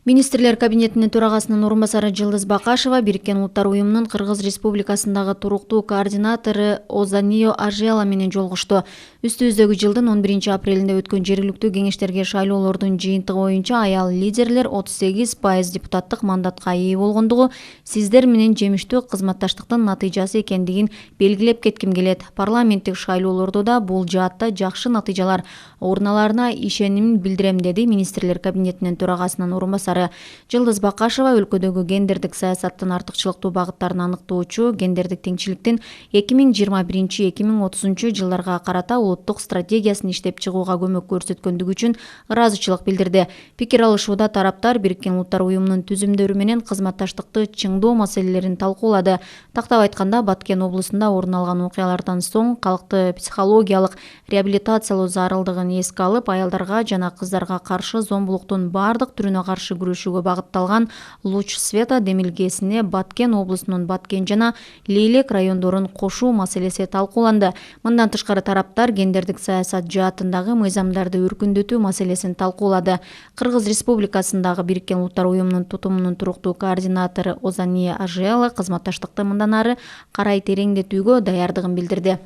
Министрлер кабинетинин төрагасынын орун басары Жылдыз Бакашева Бириккен Улуттар уюмунун Кыргыз Республикасындагы туруктуу координатору Озанио Ажела менен жолугушту. Үстүбүздөгү жылдын 11-апрелинде өткөн жергиликтүү кеңештерге шайлоолордун жыйынтыгы боюнча аял лидерлер 38% депутаттык мандатка ээ болгондугу сиздер менен жемиштүү кызматташтыктын натыйжасы экендигин белгилеп кетким келет. Парламенттик шайлоолордо да бул жаатта жакшы натыйжалар орун аларына ишенимин билдирем, деди Министрлер кабинетинин төрагасынын орун басары. Жылдыз Бакашева өлкөдөгү гендердик саясаттын артыкчылыктуу багыттарын аныктоочу гендердик теңчиликтин 2021-2030 жылдарга карата улуттук стратегиясын иштеп чыгууга көмөк көрсөткөндүгү үчүн ыраазычылык билдирди. Пикир алышууда тараптар Бириккен Улуттар уюмунун түзүмдөрү менен кызматташтыкты чыңдоо маселелерин талкуулады. Тактап айтканда, Баткен облусунда орун алган окуялардан соң калкты психологиялык реабилитациялоо зарылдыгын эске алып, аялдарга жана кыздарга каршы зомбулуктун бардык түрүнө каршы күрөшүүгө багытталган луч света демилгесине Баткен облусунун Баткен жана Лейлек райондорун кошуу маселеси талкууланды. Мындан тышкары тараптар гендердик саясат жаатындагы мыйзамдарды өркүндөтүү маселесин талкуулады. Кыргыз Республикасындагы Бириккен Улуттар уюмунун тутумунун туруктуу координатору Озанио Ажела кызматташтыкты мындан ары карай тереңдетүүгө даярдыгын билдирди.